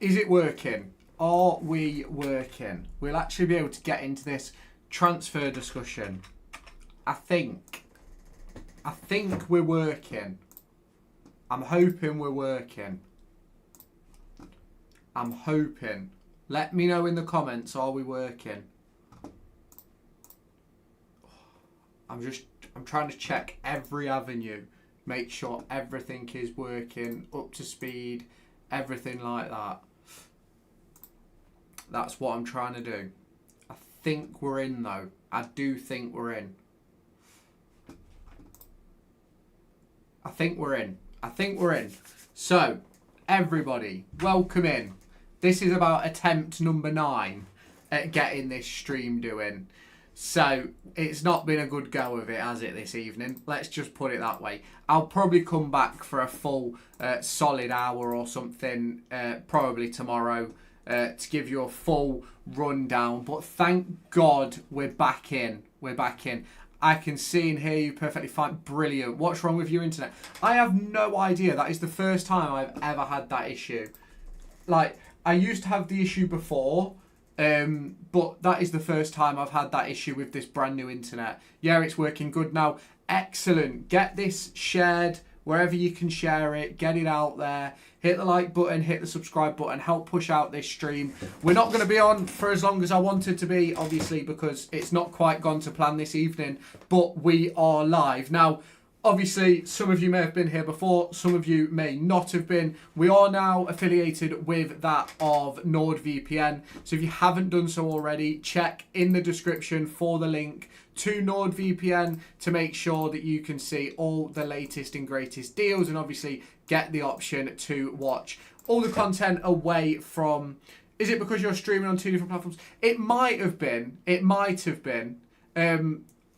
is it working? Are we working? We'll actually be able to get into this transfer discussion. I think we're working. I'm hoping we're working. I'm hoping. Let me know in the comments, are we working? I'm trying to check every avenue. Make sure everything is working, up to speed, everything like that. That's what I'm trying to do. I think we're in though. I do think we're in. I think we're in. So, everybody, welcome in. This is about attempt number 9 at getting this stream doing. So, it's not been a good go of it, has it, this evening? Let's just put it that way. I'll probably come back for a full solid hour or something, probably tomorrow, to give you a full rundown. But thank God we're back in. I can see and hear you perfectly fine. Brilliant. What's wrong with your internet? I have no idea. That is the first time I've ever had that issue. Like, I used to have the issue before, but that is the first time I've had that issue with this brand new internet. Yeah, it's working good now. Excellent. Get this shared wherever you can share it. Get it out there. Hit the like button, hit the subscribe button, help push out this stream. We're not going to be on for as long as I wanted to be, obviously, because it's not quite gone to plan this evening, but we are live. Now, obviously, some of you may have been here before, some of you may not have been. We are now affiliated with that of NordVPN, so if you haven't done so already, check in the description for the link to NordVPN to make sure that you can see all the latest and greatest deals and obviously get the option to watch all the content away from... Is it because you're streaming on 2 different platforms? It might have been.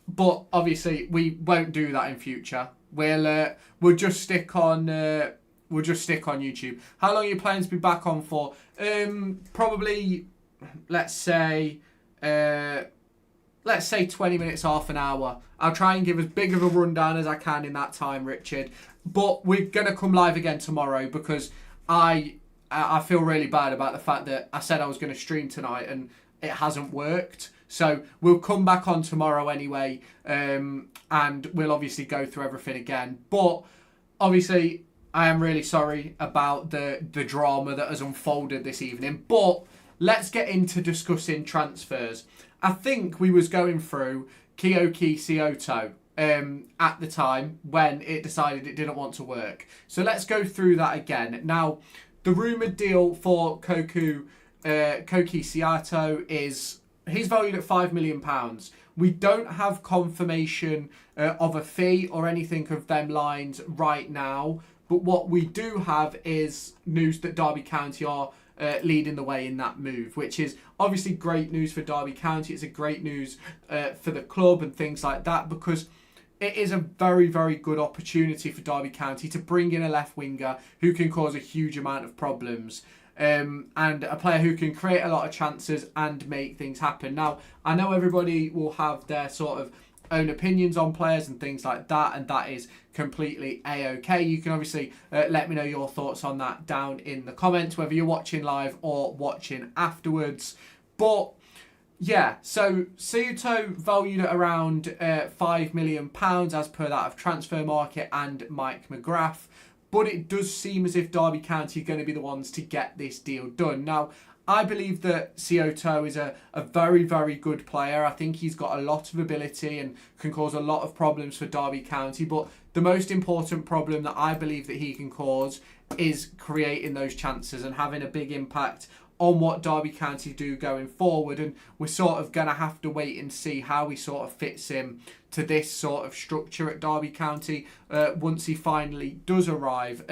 But obviously we won't do that in future. We'll just stick on YouTube. How long are you planning to be back on for? Probably, let's say 20 minutes, half an hour. I'll try and give as big of a rundown as I can in that time, Richard. But we're going to come live again tomorrow because I feel really bad about the fact that I said I was going to stream tonight and it hasn't worked. So we'll come back on tomorrow anyway, and we'll obviously go through everything again. But obviously, I am really sorry about the drama that has unfolded this evening. But let's get into discussing transfers. I think we was going through Koki Saito at the time when it decided it didn't want to work. So let's go through that again. Now, the rumoured deal for Koki Saito is... He's valued at £5 million. We don't have confirmation of a fee or anything of them lines right now. But what we do have is news that Derby County are leading the way in that move, which is obviously great news for Derby County. It's a great news for the club and things like that, because it is a very, very good opportunity for Derby County to bring in a left winger who can cause a huge amount of problems. And a player who can create a lot of chances and make things happen. Now, I know everybody will have their sort of own opinions on players and things like that, and that is completely A-OK. You can obviously let me know your thoughts on that down in the comments, whether you're watching live or watching afterwards. But yeah, so Saito valued at around £5 million as per that of Transfer Market and Mike McGrath. But it does seem as if Derby County are going to be the ones to get this deal done. Now, I believe that Saito is a very, very good player. I think he's got a lot of ability and can cause a lot of problems for Derby County. But the most important problem that I believe that he can cause is creating those chances and having a big impact on what Derby County do going forward. And we're sort of going to have to wait and see how he sort of fits in to this sort of structure at Derby County once he finally does arrive.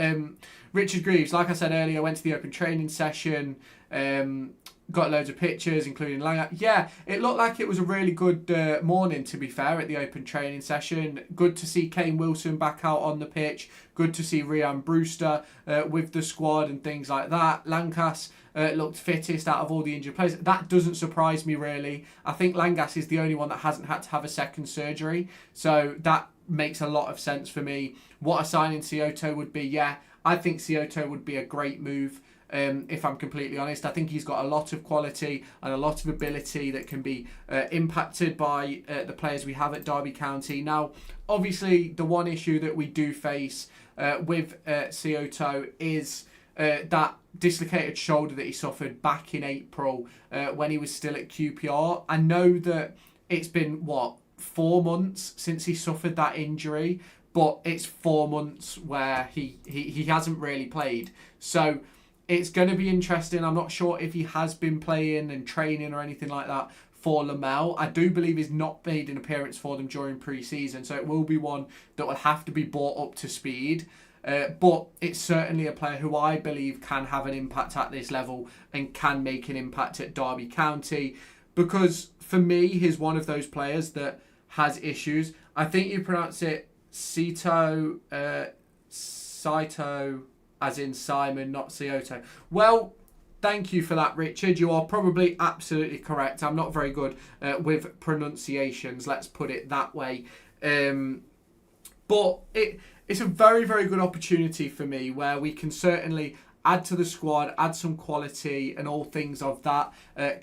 Richard Greaves, like I said earlier, went to the open training session, got loads of pictures, including Langer. Yeah, it looked like it was a really good morning, to be fair, at the open training session. Good to see Kane Wilson back out on the pitch. Good to see Ryan Brewster with the squad and things like that. Lankas looked fittest out of all the injured players. That doesn't surprise me, really. I think Langas is the only one that hasn't had to have a second surgery. So that makes a lot of sense for me. What a signing Saito would be, yeah. I think Saito would be a great move if I'm completely honest. I think he's got a lot of quality and a lot of ability that can be impacted by the players we have at Derby County. Now, obviously, the one issue that we do face with Saito is that dislocated shoulder that he suffered back in April when he was still at QPR. I know that it's been, 4 months since he suffered that injury, but it's 4 months where he hasn't really played. So it's going to be interesting. I'm not sure if he has been playing and training or anything like that for Lamel. I do believe he's not made an appearance for them during pre-season, so it will be one that will have to be brought up to speed. But it's certainly a player who I believe can have an impact at this level and can make an impact at Derby County, because for me, he's one of those players that has issues. I think you pronounce it Saito, as in Simon, not Saito. Well, thank you for that, Richard. You are probably absolutely correct. I'm not very good with pronunciations, let's put it that way. But it's a very, very good opportunity for me where we can certainly add to the squad, add some quality and all things of that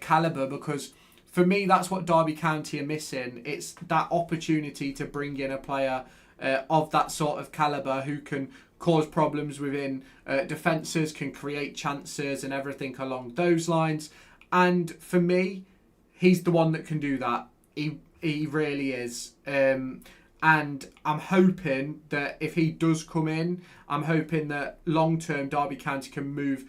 calibre, because for me, that's what Derby County are missing. It's that opportunity to bring in a player of that sort of calibre who can cause problems within defences, can create chances and everything along those lines. And for me, he's the one that can do that. He really is. And I'm hoping that if he does come in, I'm hoping that long-term Derby County can move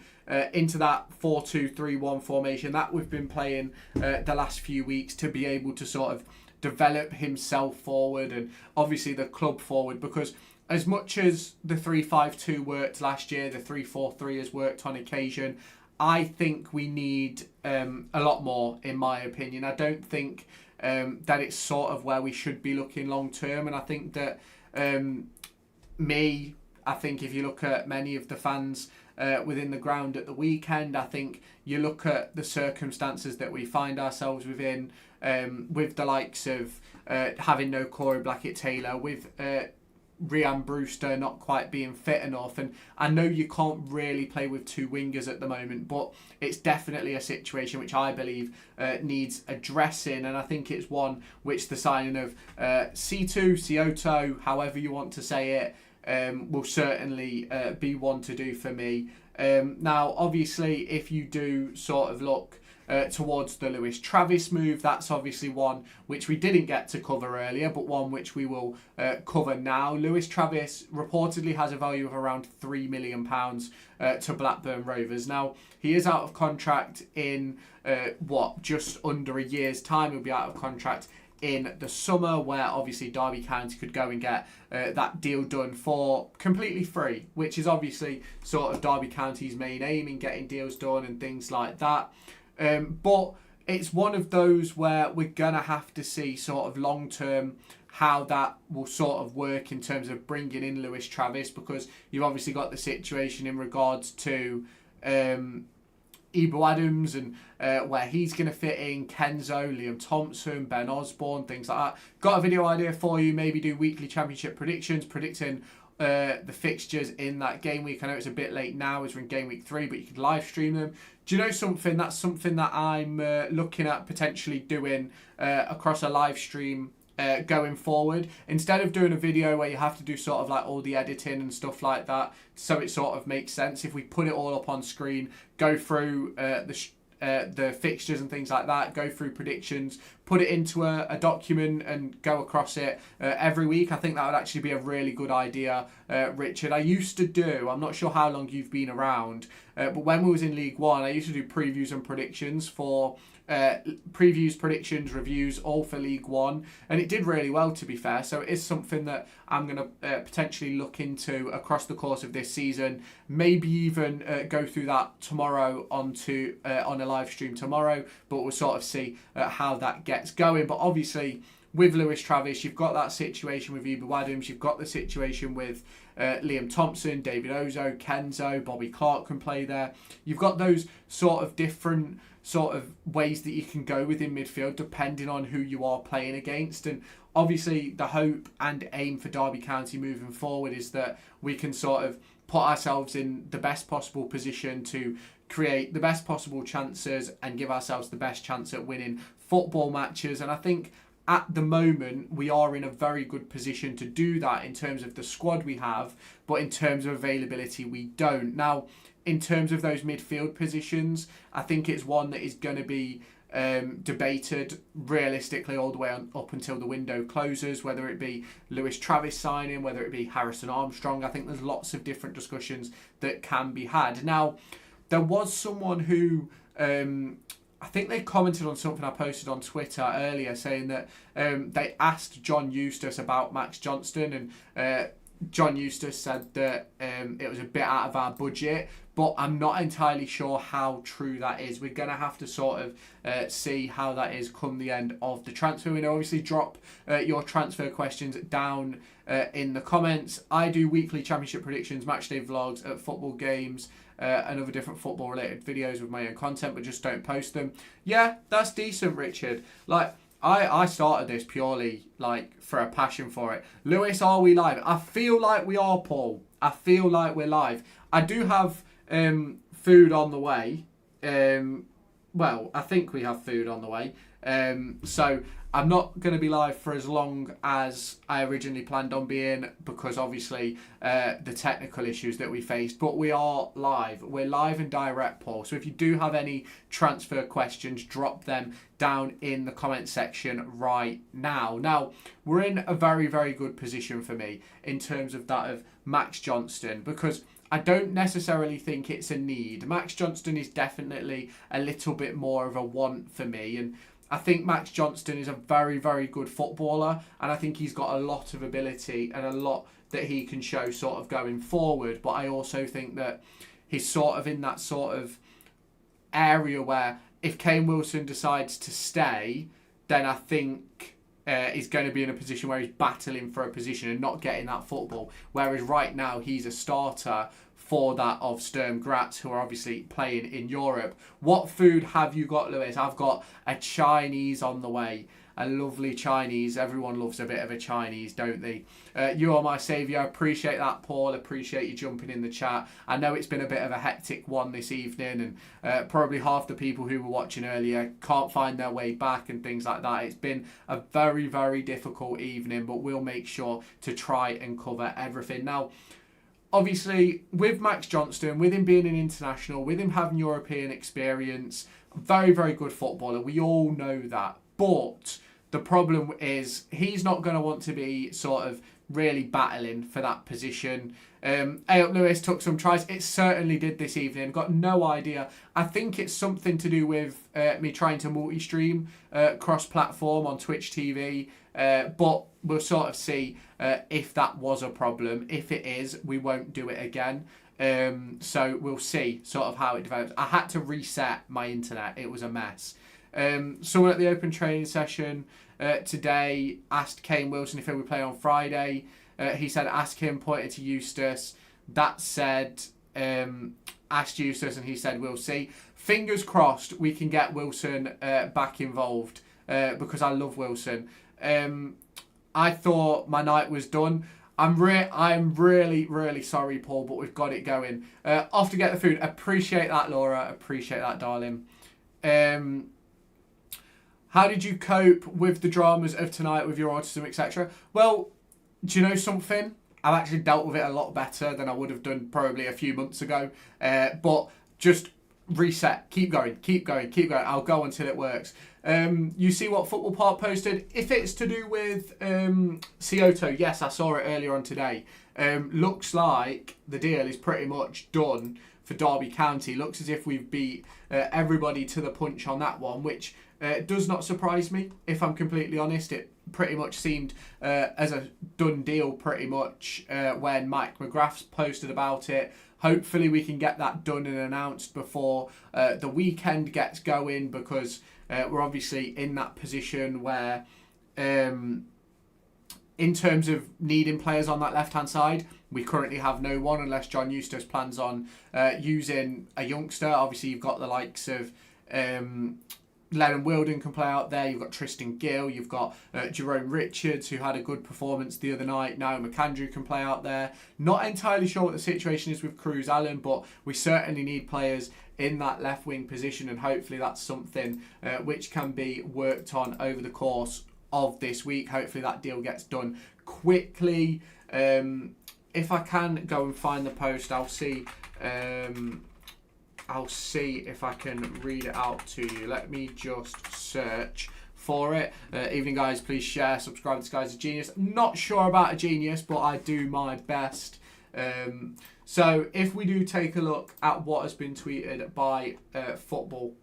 into that 4-2-3-1 formation that we've been playing the last few weeks, to be able to sort of develop himself forward and obviously the club forward. Because as much as the 3-5-2 worked last year, the 3-4-3 has worked on occasion. I think we need a lot more, in my opinion. I don't think that it's sort of where we should be looking long term. And I think that I think if you look at many of the fans within the ground at the weekend, I think you look at the circumstances that we find ourselves within, with the likes of having no Corey Blackett-Taylor, with Rhian Brewster not quite being fit enough. And I know you can't really play with two wingers at the moment, but it's definitely a situation which I believe needs addressing. And I think it's one which the signing of Saito, however you want to say it, will certainly be one to do for me. Now, obviously, if you do sort of look towards the Lewis Travis move, that's obviously one which we didn't get to cover earlier, but one which we will cover now. Lewis Travis reportedly has a value of around £3 million to Blackburn Rovers. Now, he is out of contract in just under a year's time. He'll be out of contract in the summer, where obviously Derby County could go and get that deal done for completely free, which is obviously sort of Derby County's main aim in getting deals done and things like that. But it's one of those where we're going to have to see sort of long term how that will sort of work in terms of bringing in Lewis Travis, because you've obviously got the situation in regards to Ebo Adams and where he's going to fit in, Kenzo, Liam Thompson, Ben Osborne, things like that. Got a video idea for you, maybe do weekly championship predictions, predicting the fixtures in that game week. I know it's a bit late now as we're in game week 3, but you could live stream them. Do you know something? That's something that I'm looking at potentially doing across a live stream going forward. Instead of doing a video where you have to do sort of like all the editing and stuff like that, so it sort of makes sense, if we put it all up on screen, go through the fixtures and things like that, go through predictions, put it into a document and go across it every week. I think that would actually be a really good idea, Richard. I used to do, I'm not sure how long you've been around, but when we was in League One, I used to do previews and predictions for predictions, reviews, all for League One, and it did really well, to be fair. So it is something that I'm going to potentially look into across the course of this season. Maybe even go through that tomorrow on a live stream tomorrow, but we'll sort of see how that gets going. But obviously, with Lewis Travis, you've got that situation with Ebo Adams, you've got the situation with Liam Thompson, David Ozo, Kenzo, Bobby Clark can play there. You've got those sort of different sort of ways that you can go within midfield depending on who you are playing against. And obviously the hope and aim for Derby County moving forward is that we can sort of put ourselves in the best possible position to create the best possible chances and give ourselves the best chance at winning football matches. And I think at the moment we are in a very good position to do that in terms of the squad we have, but in terms of availability we don't. Now, in terms of those midfield positions, I think it's one that is going to be debated realistically all the way on, up until the window closes, whether it be Lewis Travis signing, whether it be Harrison Armstrong. I think there's lots of different discussions that can be had. Now, there was someone who I think they commented on something I posted on Twitter earlier saying that they asked John Eustace about Max Johnston, and John Eustace said that it was a bit out of our budget, but I'm not entirely sure how true that is. We're going to have to sort of see how that is come the end of the transfer window. Obviously, drop your transfer questions down in the comments. I do weekly championship predictions, matchday vlogs at football games, and other different football related videos with my own content, but just don't post them. Yeah, that's decent, Richard. Like, I started this purely like for a passion for it. Lewis, are we live? I feel like we are, Paul. I feel like we're live. I do have food on the way. Well, I think we have food on the way. So I'm not going to be live for as long as I originally planned on being, because obviously the technical issues that we faced, but we are live. We're live and direct, Paul. So if you do have any transfer questions, drop them down in the comment section right now. Now, we're in a very, very good position for me in terms of that of Max Johnston, because I don't necessarily think it's a need. Max Johnston is definitely a little bit more of a want for me, and I think Max Johnston is a very, very good footballer, and I think he's got a lot of ability and a lot that he can show sort of going forward. But I also think that he's sort of in that sort of area where if Kane Wilson decides to stay, then I think he's going to be in a position where he's battling for a position and not getting that football. Whereas right now he's a starter for that of Sturm Graz, who are obviously playing in Europe. What food have you got, Lewis? I've got a Chinese on the way. A lovely Chinese. Everyone loves a bit of a Chinese, don't they? You are my saviour. Appreciate that, Paul. Appreciate you jumping in the chat. I know it's been a bit of a hectic one this evening, and probably half the people who were watching earlier can't find their way back and things like that. It's been a very, very difficult evening, but we'll make sure to try and cover everything. Now, obviously, with Max Johnston, with him being an international, with him having European experience, very, very good footballer. We all know that. But the problem is he's not going to want to be sort of really battling for that position. Ayotte Lewis took some tries. It certainly did this evening. Got no idea. I think it's something to do with me trying to multi-stream cross-platform on Twitch TV. But we'll sort of see if that was a problem. If it is, we won't do it again. So we'll see sort of how it develops. I had to reset my internet. It was a mess. Someone at the open training session today asked Kane Wilson if he would play on Friday. He said, ask him, pointed to Eustace. That said, asked Eustace, and he said, we'll see. Fingers crossed we can get Wilson back involved, because I love Wilson. I thought my night was done. I'm really, really sorry, Paul, but we've got it going. Off to get the food. Appreciate that, Laura. Appreciate that, darling. How did you cope with the dramas of tonight with your autism, etc.? Well, do you know something? I've actually dealt with it a lot better than I would have done probably a few months ago. But just reset. Keep going. I'll go until it works. You see what Football Park posted? If it's to do with Saito, yes, I saw it earlier on today. Looks like the deal is pretty much done for Derby County. Looks as if we've beat everybody to the punch on that one, which does not surprise me, if I'm completely honest. It pretty much seemed as a done deal pretty much when Mike McGrath's posted about it. Hopefully we can get that done and announced before the weekend gets going, because we're obviously in that position where in terms of needing players on that left-hand side, we currently have no one unless John Eustace plans on using a youngster. Obviously, you've got the likes of Lennon Wilden can play out there. You've got Tristan Gill. You've got Jerome Richards, who had a good performance the other night. Now McAndrew can play out there. Not entirely sure what the situation is with Cruz Allen, but we certainly need players in that left wing position, and hopefully that's something which can be worked on over the course of this week. Hopefully that deal gets done quickly. If I can go and find the post, I'll see if I can read it out to you. Let me just search for it. Evening, guys. Please share, subscribe. This guy's a genius. Not sure about a genius, but I do my best. So if we do take a look at what has been tweeted by Football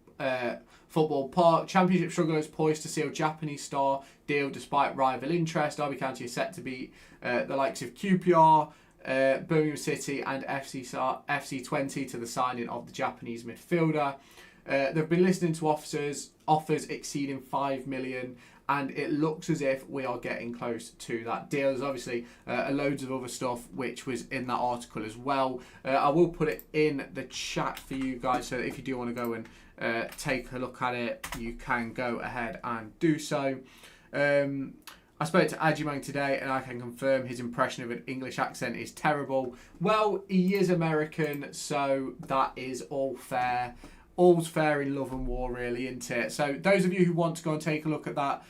Park, Championship strugglers poised to seal Japanese star deal despite rival interest. Derby County is set to beat the likes of QPR, Birmingham City and FC20 to the signing of the Japanese midfielder. They've been listening to offers exceeding 5 million, and it looks as if we are getting close to that deal. There's obviously loads of other stuff which was in that article as well. I will put it in the chat for you guys, so if you do want to go and take a look at it, you can go ahead and do so. I spoke to Ajimang today, and I can confirm his impression of an English accent is terrible. Well, he is American, so that is all fair. All's fair in love and war, really, isn't it? So those of you who want to go and take a look at that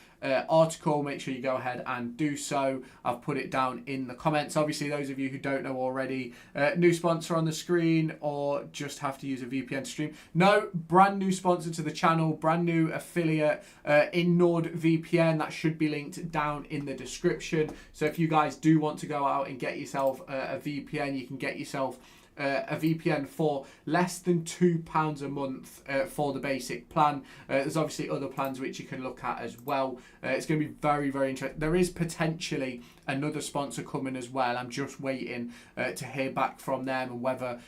article, make sure you go ahead and do so. I've put it down in the comments. Obviously, those of you who don't know already, new sponsor on the screen, or just have to use a VPN to stream. No, brand new sponsor to the channel, brand new affiliate in NordVPN. That should be linked down in the description. So if you guys do want to go out and get yourself a VPN, you can get yourself a VPN for less than £2 a month for the basic plan. There's obviously other plans which you can look at as well. It's going to be very, very interesting. There is potentially another sponsor coming as well. I'm just waiting to hear back from them and whether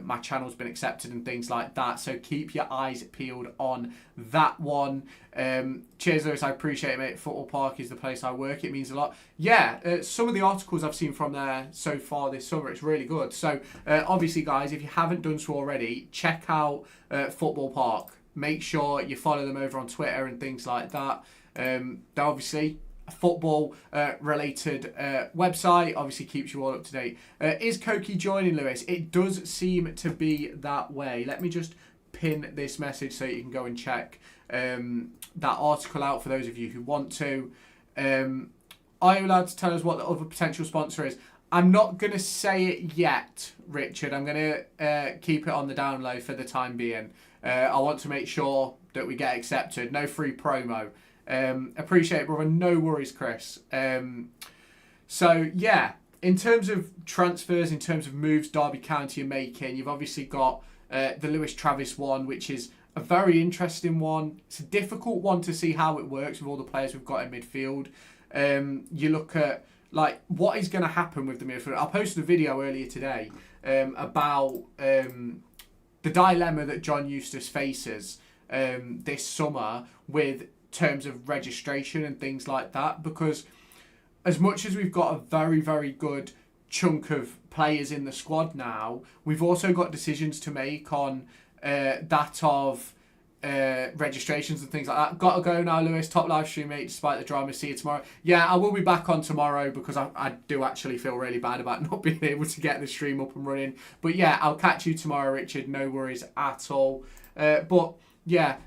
my channel's been accepted and things like that. So keep your eyes peeled on that one. Cheers, Lewis. I appreciate it, mate. Football Park is the place I work. It means a lot. Yeah, some of the articles I've seen from there so far this summer, it's really good. So obviously, guys, if you haven't done so already, check out Football Park. Make sure you follow them over on Twitter and things like that. They're obviously a football related website, obviously keeps you all up to date. Is Koki joining, Lewis? It does seem to be that way. Let me just pin this message so you can go and check that article out for those of you who want to. Are you allowed to tell us what the other potential sponsor is? I'm not going to say it yet, Richard. I'm going to keep it on the down low for the time being. I want to make sure that we get accepted. No free promo. Appreciate it, brother. No worries, Chris. So, yeah, in terms of transfers, in terms of moves Derby County are making, you've obviously got the Lewis Travis one, which is a very interesting one. It's a difficult one to see how it works with all the players we've got in midfield. You look at like what is going to happen with the midfield. I posted a video earlier today about the dilemma that John Eustace faces this summer with terms of registration and things like that, because as much as we've got a very, very good chunk of players in the squad now, we've also got decisions to make on that of registrations and things like that. Got to go now, Lewis. Top live stream, mate, despite the drama. See you tomorrow. Yeah, I will be back on tomorrow because I do actually feel really bad about not being able to get the stream up and running. But yeah, I'll catch you tomorrow, Richard. No worries at all. But yeah,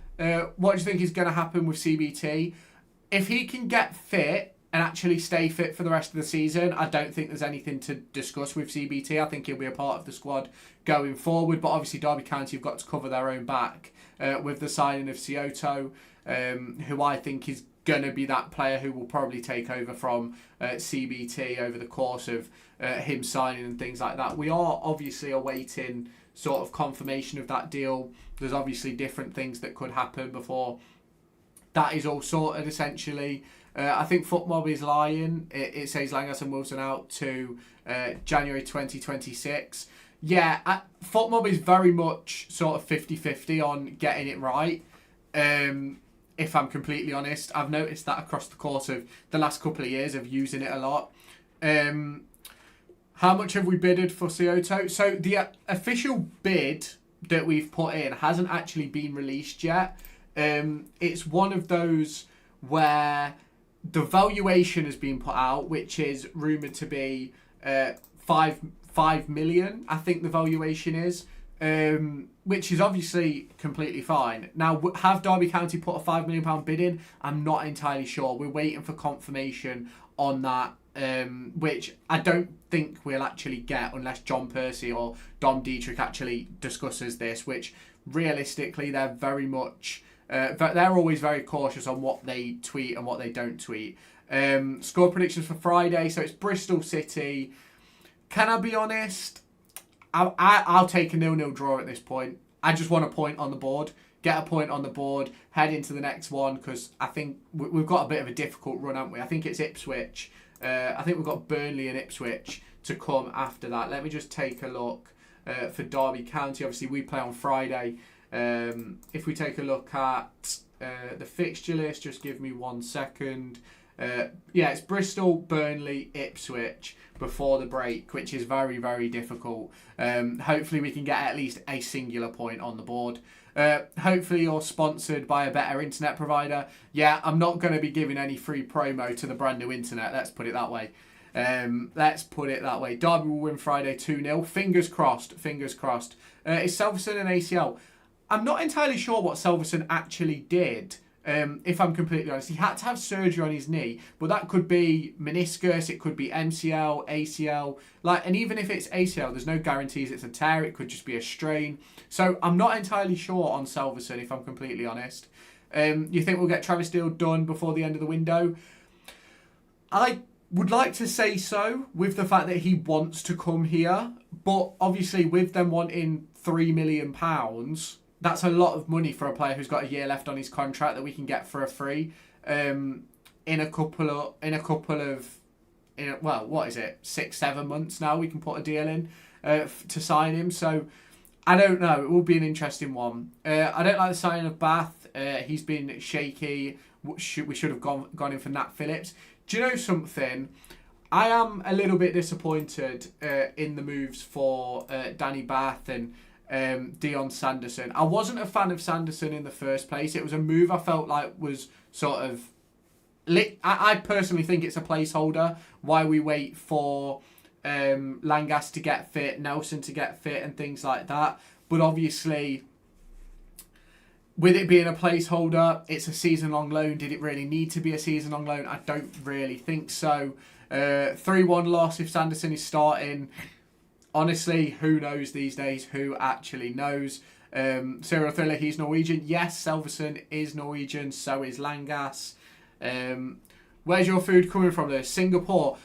what do you think is going to happen with CBT? If he can get fit and actually stay fit for the rest of the season, I don't think there's anything to discuss with CBT. I think he'll be a part of the squad going forward. But obviously, Derby County have got to cover their own back with the signing of Saito, who I think is going to be that player who will probably take over from CBT over the course of him signing and things like that. We are obviously awaiting sort of confirmation of that deal. There's obviously different things that could happen before that is all sorted, essentially. I think FootMob is lying. It says Langas and Wilson out to January 2026. Yeah, FootMob is very much sort of 50-50 on getting it right. If I'm completely honest, I've noticed that across the course of the last couple of years of using it a lot. How much have we bidded for Saito? So the official bid that we've put in hasn't actually been released yet. It's one of those where the valuation has been put out, which is rumoured to be 5 million, I think the valuation is. which is obviously completely fine. Now, have Derby County put a £5 million bid in? I'm not entirely sure. We're waiting for confirmation on that, which I don't think we'll actually get unless John Percy or Dom Dietrich actually discusses this, which realistically they're very much... they're always very cautious on what they tweet and what they don't tweet. Score predictions for Friday. So it's Bristol City. Can I be honest? I'll take a 0-0 draw at this point. I just want a point on the board. Get a point on the board. Head into the next one because I think we've got a bit of a difficult run, haven't we? I think it's Ipswich. I think we've got Burnley and Ipswich to come after that. Let me just take a look for Derby County. Obviously, we play on Friday. If we take a look at the fixture list, just give me 1 second. Yeah, it's Bristol, Burnley, Ipswich before the break, which is very, very difficult. Hopefully we can get at least a singular point on the board. Hopefully you're sponsored by a better internet provider. Yeah, I'm not going to be giving any free promo to the brand new internet. Let's put it that way. Derby will win Friday 2-0. Fingers crossed. Fingers crossed. Is Selverson an ACL? I'm not entirely sure what Selverson actually did. If I'm completely honest, he had to have surgery on his knee, but that could be meniscus, it could be MCL, ACL, and even if it's ACL, there's no guarantees it's a tear, it could just be a strain. So I'm not entirely sure on Selverson, if I'm completely honest. You think we'll get Travis Steele done before the end of the window? I would like to say so, with the fact that he wants to come here, but obviously with them wanting £3 million, that's a lot of money for a player who's got a year left on his contract that we can get for a free. In a couple of, what is it, 6-7 months now we can put a deal in to sign him. So I don't know. It will be an interesting one. I don't like the signing of Bath. He's been shaky. We should have gone in for Nat Phillips. Do you know something? I am a little bit disappointed in the moves for Danny Bath and Dion Sanderson. I wasn't a fan of Sanderson in the first place. It was a move I felt like was sort of... I personally think it's a placeholder. Why we wait for Langas to get fit, Nelson to get fit and things like that. But obviously, with it being a placeholder, it's a season-long loan. Did it really need to be a season-long loan? I don't really think so. 3-1 loss if Sanderson is starting... Honestly, who knows these days? Who actually knows? Serial Thriller, he's Norwegian. Yes, Selverson is Norwegian. So is Langas. Where's your food coming from there? Singapore.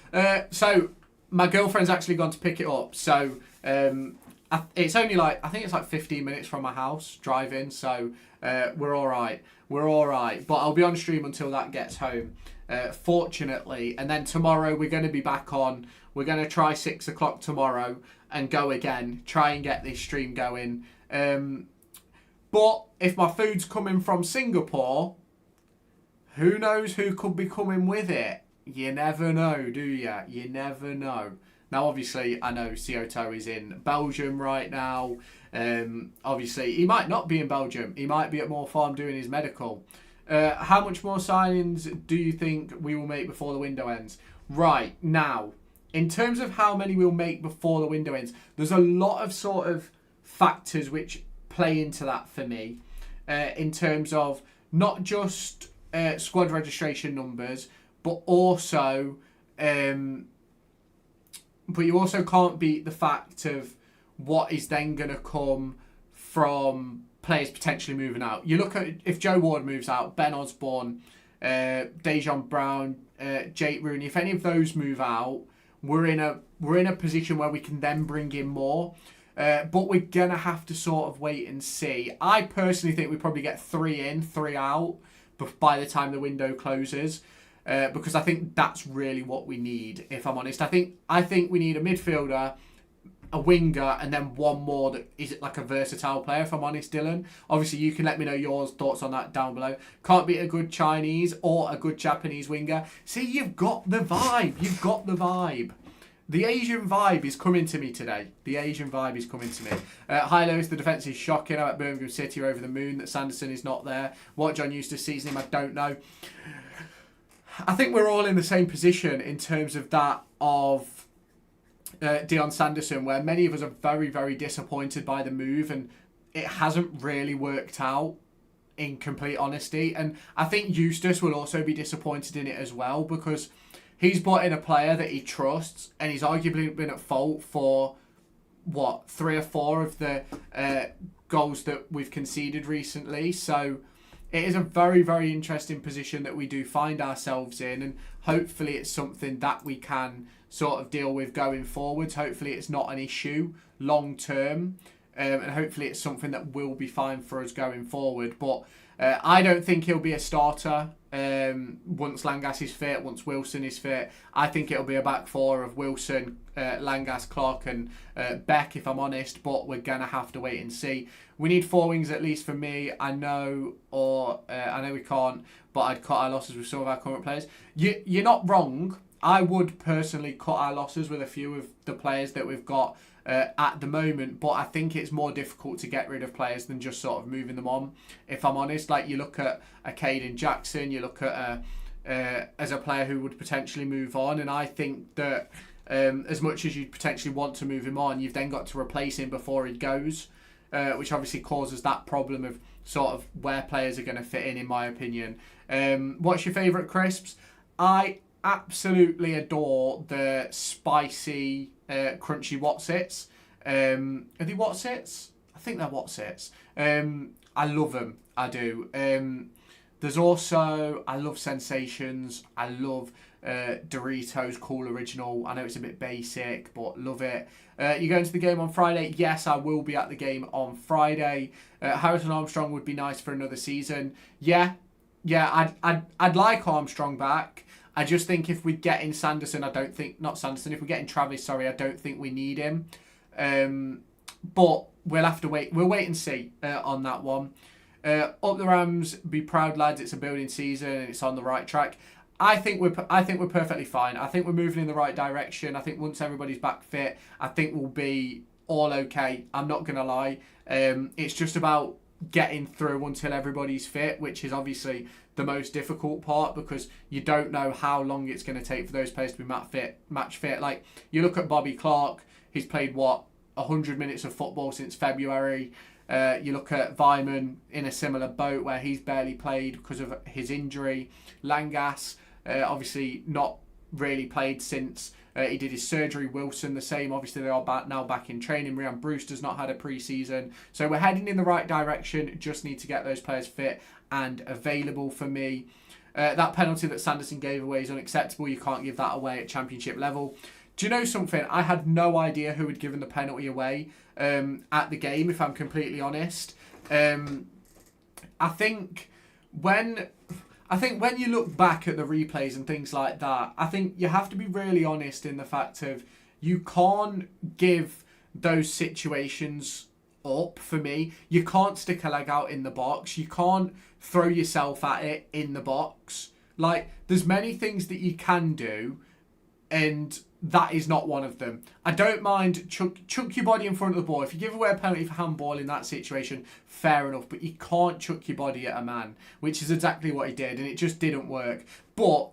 So my girlfriend's actually gone to pick it up. So it's only I think it's 15 minutes from my house driving. So we're all right. We're all right. But I'll be on stream until that gets home. Fortunately. And then tomorrow we're going to be back on. We're going to try 6 o'clock tomorrow and go again. Try and get this stream going. But if my food's coming from Singapore, who knows who could be coming with it? You never know, do you? You never know. Now, obviously, I know Saito is in Belgium right now. Obviously, he might not be in Belgium. He might be at Moor Farm doing his medical. How much more signings do you think we will make before the window ends? Right, now... In terms of how many we'll make before the window ends, there's a lot of sort of factors which play into that for me. In terms of not just squad registration numbers, but also, but you also can't beat the fact of what is then going to come from players potentially moving out. You look at if Joe Ward moves out, Ben Osborne, Dejan Brown, Jake Rooney. If any of those move out, we're in a position where we can then bring in more. But we're going to have to sort of wait and see. I personally think we probably get 3 in, 3 out by the time the window closes. Because I think that's really what we need, if I'm honest. I think we need a midfielder, a winger, and then one more that is like a versatile player, if I'm honest, Dylan. Obviously, you can let me know your thoughts on that down below. Can't beat a good Chinese or a good Japanese winger. See, you've got the vibe. You've got the vibe. The Asian vibe is coming to me today. The Asian vibe is coming to me. Hi, Lewis. The defence is shocking. I'm at Birmingham City over the moon that Sanderson is not there. What John used to season him, I don't know. I think we're all in the same position in terms of that of Dion Sanderson, where many of us are very, very disappointed by the move, and it hasn't really worked out, in complete honesty. And I think Eustace will also be disappointed in it as well, because he's brought in a player that he trusts, and he's arguably been at fault for, 3 or 4 of the goals that we've conceded recently. So it is a very, very interesting position that we do find ourselves in, and hopefully it's something that we can sort of deal with going forwards. Hopefully it's not an issue long term, and hopefully it's something that will be fine for us going forward. But I don't think he'll be a starter once Langas is fit, once Wilson is fit. I think it'll be a back 4 of Wilson, Langas, Clark and Beck, if I'm honest, but we're going to have to wait and see. We need 4 wings at least for me. I know we can't, but I'd cut our losses with some of our current players. You're not wrong. I would personally cut our losses with a few of the players that we've got at the moment, but I think it's more difficult to get rid of players than just sort of moving them on, if I'm honest. Like, you look at a Caden Jackson, you look at as a player who would potentially move on, and I think that as much as you'd potentially want to move him on, you've then got to replace him before he goes, which obviously causes that problem of sort of where players are going to fit in my opinion. What's your favourite crisps? I absolutely adore the spicy crunchy Wotsits. Are they Wotsits? I think they're Wotsits. I love them. I do. There's also, I love Sensations. I love Doritos Cool Original. I know it's a bit basic, but love it. You going to the game on Friday? Yes, I will be at the game on Friday. Harrison Armstrong would be nice for another season. Yeah, I'd like Armstrong back. I just think if we get in Sanderson, if we get in Travis, I don't think we need him. But we'll have to wait. We'll wait and see on that one. Up the Rams, be proud lads. It's a building season and it's on the right track. I think we're perfectly fine. I think we're moving in the right direction. I think once everybody's back fit, I think we'll be all okay. I'm not gonna lie. It's just about getting through until everybody's fit, which is obviously the most difficult part, because you don't know how long it's going to take for those players to be match fit. Like, you look at Bobby Clark, he's played 100 minutes of football since February. You look at Vyman in a similar boat where he's barely played because of his injury. Langas, obviously not really played since he did his surgery. Wilson the same. Obviously they are now back in training. Ryan Brewster's not had a pre-season. So we're heading in the right direction. Just need to get those players fit and available for me. That penalty that Sanderson gave away is unacceptable. You can't give that away at championship level. Do you know something? I had no idea who had given the penalty away at the game, if I'm completely honest. I think when you look back at the replays and things like that, I think you have to be really honest in the fact of you can't give those situations up for me. You can't stick a leg out in the box. You can't throw yourself at it in the box. Like, there's many things that you can do, and that is not one of them. I don't mind chuck your body in front of the ball. If you give away a penalty for handball in that situation, fair enough, but you can't chuck your body at a man, which is exactly what he did, and it just didn't work. But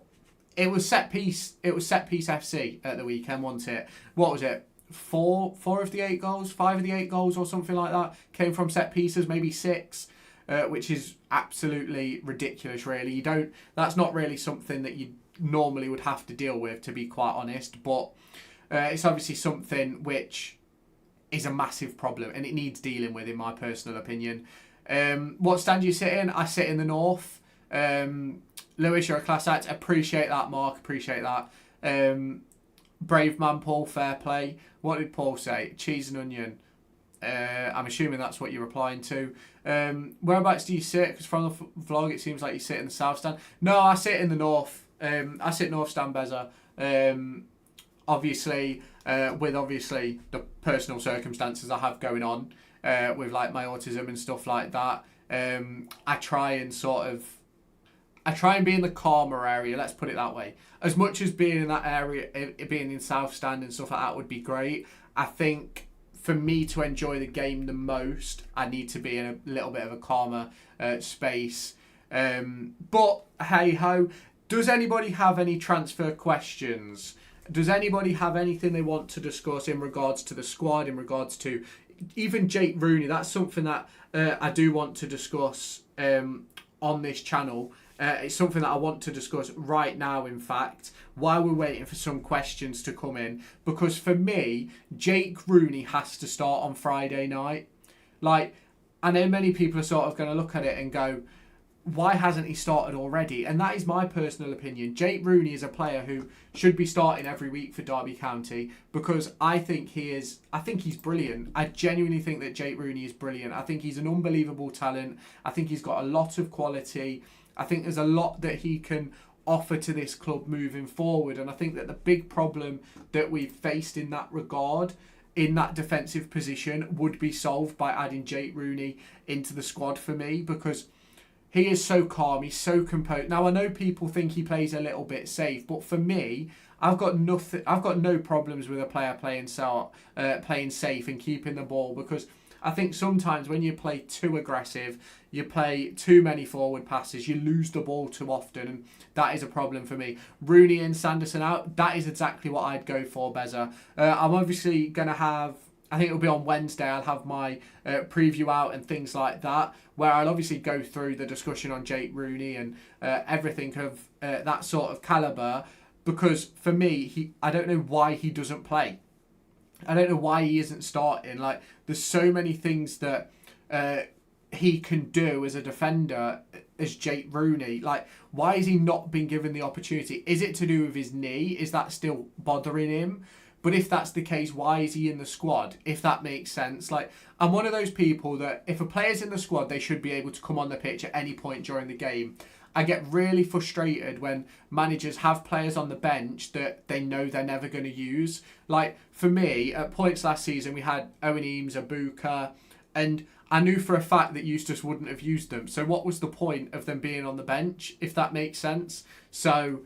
it was set piece FC at the weekend, wasn't it? What was it? 4 of the 8 goals, 5 of the 8 goals or something like that came from set pieces, maybe 6, which is absolutely ridiculous, really. That's not really something that you normally would have to deal with, to be quite honest, but it's obviously something which is a massive problem and it needs dealing with, in my personal opinion. What stand do you sit in? I sit in the north. Lewis, you're a class act. Appreciate that, Mark. Appreciate that. Brave man, Paul. Fair play. What did Paul say? Cheese and onion. I'm assuming that's what you're replying to. Whereabouts do you sit? Because from the vlog, it seems like you sit in the south stand. No, I sit in the north. I sit north stand, Beza. Obviously, with the personal circumstances I have going on with like my autism and stuff like that. I try and be in the calmer area, let's put it that way. As much as being in that area, being in South Stand and stuff like that would be great, I think for me to enjoy the game the most, I need to be in a little bit of a calmer space. But hey ho, does anybody have any transfer questions? Does anybody have anything they want to discuss in regards to the squad, in regards to even Jake Rooney? That's something that I do want to discuss on this channel. It's something that I want to discuss right now, in fact, while we're waiting for some questions to come in. Because for me, Jake Rooney has to start on Friday night. Like, I know many people are sort of going to look at it and go, why hasn't he started already? And that is my personal opinion. Jake Rooney is a player who should be starting every week for Derby County, because I think he's brilliant. I genuinely think that Jake Rooney is brilliant. I think he's an unbelievable talent. I think he's got a lot of quality. I think there's a lot that he can offer to this club moving forward. And I think that the big problem that we've faced in that regard, in that defensive position, would be solved by adding Jake Rooney into the squad for me, because he is so calm, he's so composed. Now, I know people think he plays a little bit safe, but for me, I've got no problems with a player playing safe and keeping the ball, because I think sometimes when you play too aggressive, you play too many forward passes, you lose the ball too often, and that is a problem for me. Rooney and Sanderson out, that is exactly what I'd go for, Beza. I'm obviously going to have, I think it'll be on Wednesday, I'll have my preview out and things like that, where I'll obviously go through the discussion on Jake Rooney and everything of that sort of calibre, because for me, I don't know why he doesn't play. I don't know why he isn't starting. Like, there's so many things that he can do as a defender as Jake Rooney. Like, why has he not been given the opportunity? Is it to do with his knee? Is that still bothering him? But if that's the case, why is he in the squad? If that makes sense. Like, I'm one of those people that if a player's in the squad, they should be able to come on the pitch at any point during the game. I get really frustrated when managers have players on the bench that they know they're never going to use. Like, for me, at points last season, we had Owen Eames, Abuka, and I knew for a fact that Eustace wouldn't have used them. So what was the point of them being on the bench, if that makes sense? So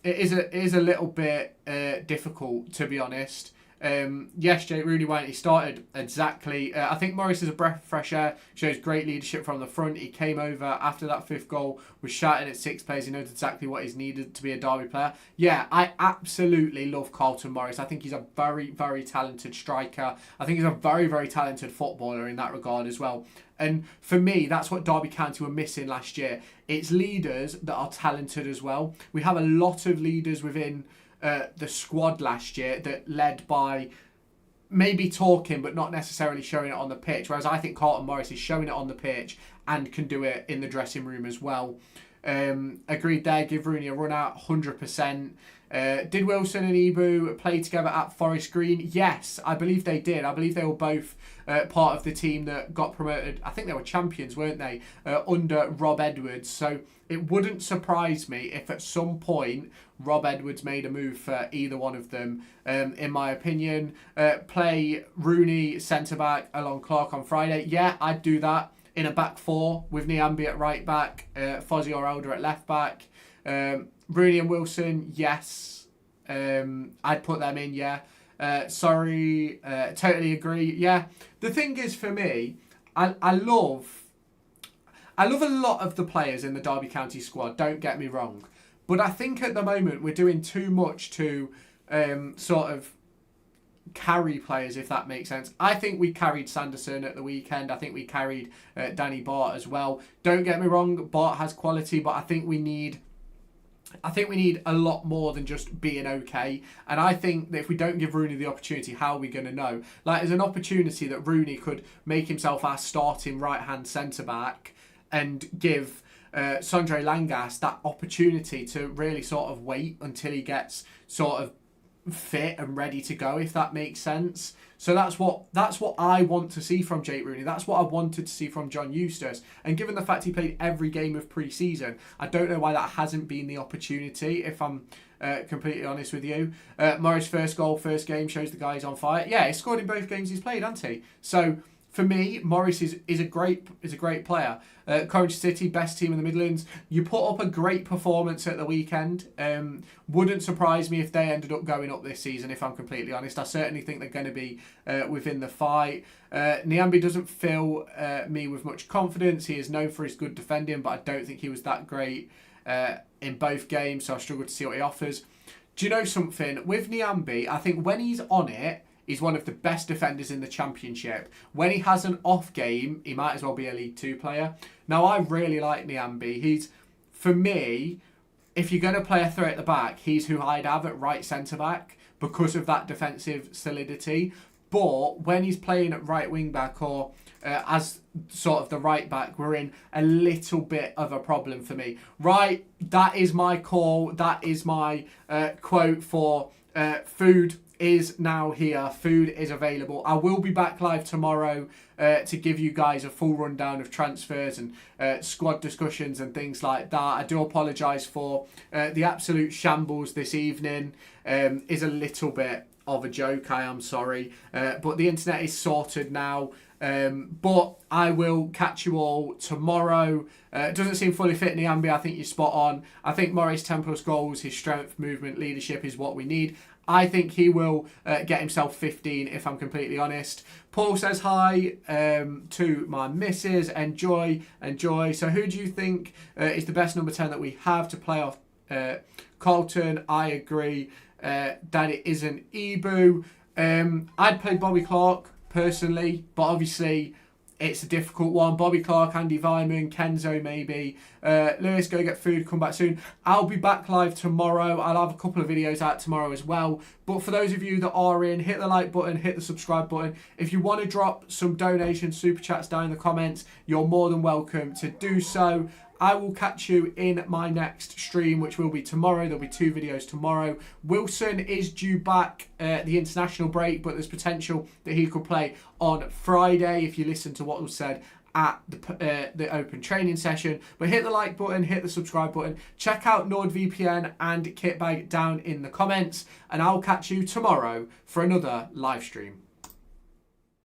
it is a little bit difficult, to be honest. Yes, Jake Rooney, why he started exactly. I think Morris is a breath of fresh air, shows great leadership from the front. He came over after that fifth goal, was shouting at six players. He knows exactly what is needed to be a Derby player. Yeah, I absolutely love Carlton Morris. I think he's a very, very talented striker. I think he's a very, very talented footballer in that regard as well. And for me, that's what Derby County were missing last year. It's leaders that are talented as well. We have a lot of leaders within the squad last year that led by maybe talking but not necessarily showing it on the pitch, whereas I think Carlton Morris is showing it on the pitch and can do it in the dressing room as well. Agreed there, give Rooney a run out, 100%. Did Wilson and Ibu play together at Forest Green? Yes, I believe they did. I believe they were both part of the team that got promoted. I think they were champions, weren't they, under Rob Edwards. So it wouldn't surprise me if at some point Rob Edwards made a move for either one of them, in my opinion. Play Rooney centre-back along Clark on Friday. Yeah, I'd do that. In a back four with Niambi at right back, Fozzie or Elder at left back. Rooney and Wilson, yes. I'd put them in, yeah. Totally agree. Yeah. The thing is, for me, I love a lot of the players in the Derby County squad, don't get me wrong. But I think at the moment we're doing too much to sort of carry players, if that makes sense. I think we carried Sanderson at the weekend. I think we carried Danny Bart as well. Don't get me wrong, Bart has quality, but I think we need a lot more than just being okay. And I think that if we don't give Rooney the opportunity, how are we going to know? Like, there's an opportunity that Rooney could make himself our starting right-hand centre-back and give Sondre Langas that opportunity to really sort of wait until he gets sort of fit and ready to go, if that makes sense. So that's what I want to see from Jake Rooney. That's what I wanted to see from John Eustace. And given the fact he played every game of pre-season, I don't know why that hasn't been the opportunity, if I'm completely honest with you. Morris' first goal, first game, shows the guy's on fire. Yeah, he scored in both games he's played, hasn't he? So for me, Morris is a great player. Coventry City, best team in the Midlands. You put up a great performance at the weekend. Wouldn't surprise me if they ended up going up this season, if I'm completely honest. I certainly think they're going to be within the fight. Niambi doesn't fill me with much confidence. He is known for his good defending, but I don't think he was that great in both games, so I struggle to see what he offers. Do you know something? With Nyambe, I think when he's on it, he's one of the best defenders in the Championship. When he has an off game, he might as well be a League 2 player. Now, I really like Nyambe. He's, for me, if you're going to play a threat at the back, he's who I'd have at right centre-back because of that defensive solidity. But when he's playing at right wing-back or as sort of the right back, we're in a little bit of a problem for me. Right, that is my call. That is my quote for food is now here. Food is available. I will be back live tomorrow to give you guys a full rundown of transfers and squad discussions and things like that. I do apologise for the absolute shambles this evening. Is a little bit of a joke, I am sorry. But the internet is sorted now. But I will catch you all tomorrow. It doesn't seem fully fit in Nyambe. I think you're spot on. I think Morris 10 plus goals, his strength, movement, leadership is what we need. I think he will get himself 15 if I'm completely honest. Paul says hi to my missus. Enjoy. So who do you think is the best number 10 that we have to play off Carlton? I agree that it isn't Ibu. I'd play Bobby Clark personally, but obviously it's a difficult one. Bobby Clark, Andy Vyman, Kenzo maybe. Lewis, go get food, come back soon. I'll be back live tomorrow. I'll have a couple of videos out tomorrow as well. But for those of you that are in, hit the like button, hit the subscribe button. If you want to drop some donations, super chats down in the comments, you're more than welcome to do so. I will catch you in my next stream, which will be tomorrow. There'll be 2 videos tomorrow. Wilson is due back the international break, but there's potential that he could play on Friday if you listen to what was said at the open training session. But hit the like button, hit the subscribe button. Check out NordVPN and Kitbag down in the comments. And I'll catch you tomorrow for another live stream.